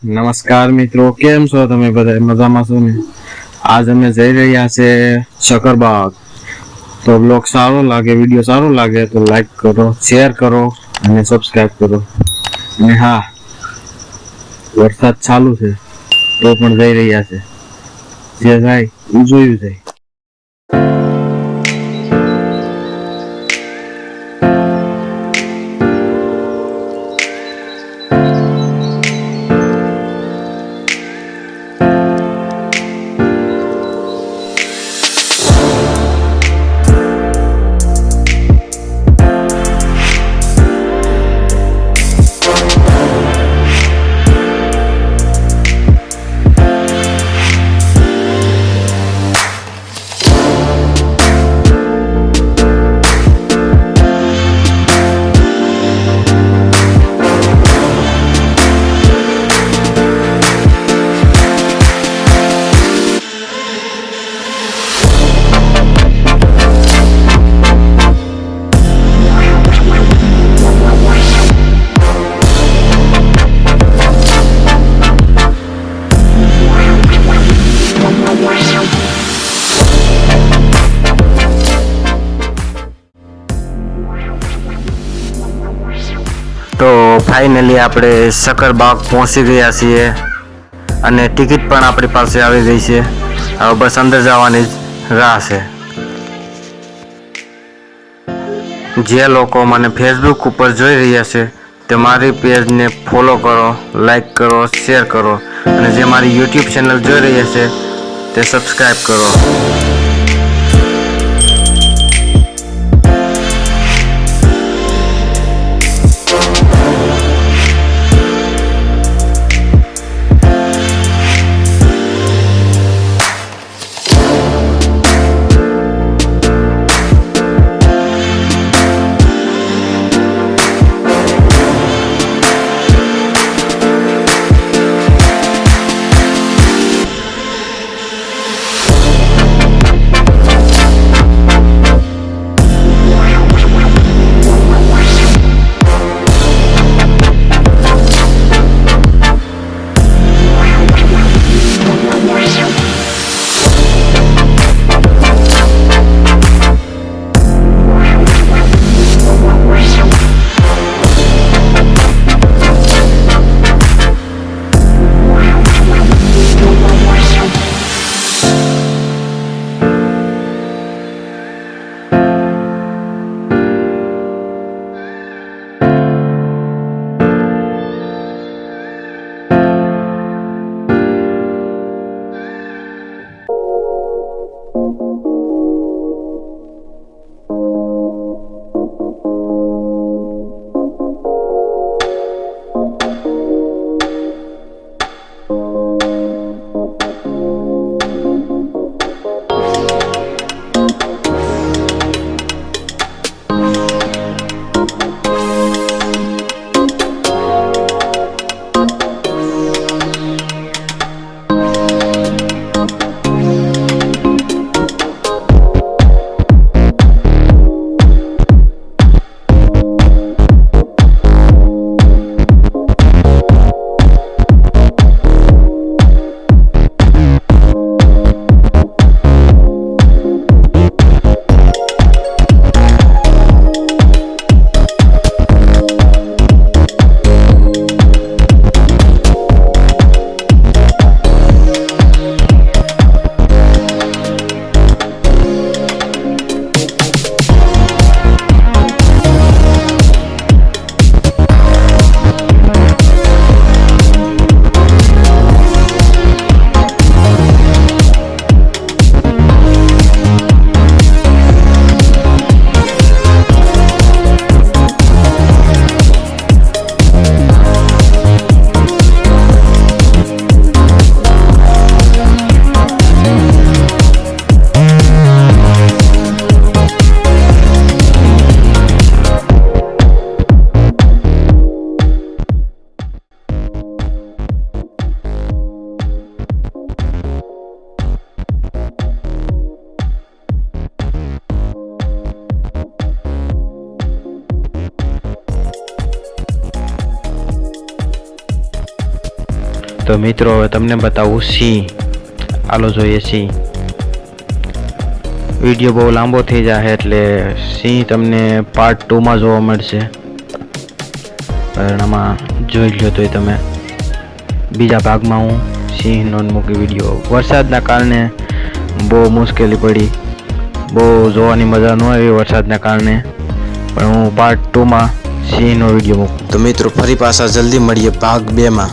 નમસ્કાર મિત્રો, કેમ છો તમે બધા? મજામાં છો ને? આજ અમે જઈ રહ્યા છે શક્કરબાગ. તો બ્લોગ સારો લાગે, વિડીયો સારો લાગે તો લાઈક કરો, શેર કરો અને સબસ્ક્રાઇબ કરો. અને હા, વરસાદ ચાલુ છે તો પણ જઈ રહ્યા છે. જે થાય એ જોયું જાય. તો ફાઇનલી આપણે શક્કરબાગ પહોંચી ગયા છીએ અને ટિકિટ પણ આપણી પાસે આવી ગઈ છે. હવે બસ અંદર જવાની જ રાહ છે. જે લોકો મને ફેસબુક ઉપર જોઈ રહ્યા છે તે મારી પેજને ફોલો કરો, લાઈક કરો, શેર કરો અને જે મારી યુટ્યુબ ચેનલ જોઈ રહ્યા છે તે સબસ્ક્રાઈબ કરો. તો મિત્રો હવે તમને બતાવું સિંહ. હાલો જોઈએ સિંહ. વિડીયો બહુ લાંબો થઈ જાય એટલે સિંહ તમને પાર્ટ 2માં જોવા મળશે. આમાં જોઈ લો તોય તમે બીજા ભાગમાં હું સિંહનો મૂકી વિડીયો. વરસાદના કારણે બહુ મુશ્કેલી પડી, બહુ જોવાની મજા ન આવી વરસાદના કારણે, પણ હું પાર્ટ 2માં સિંહનો વિડીયો મૂકું. તો મિત્રો ફરી પાછા જલ્દી મળીએ ભાગ 2માં.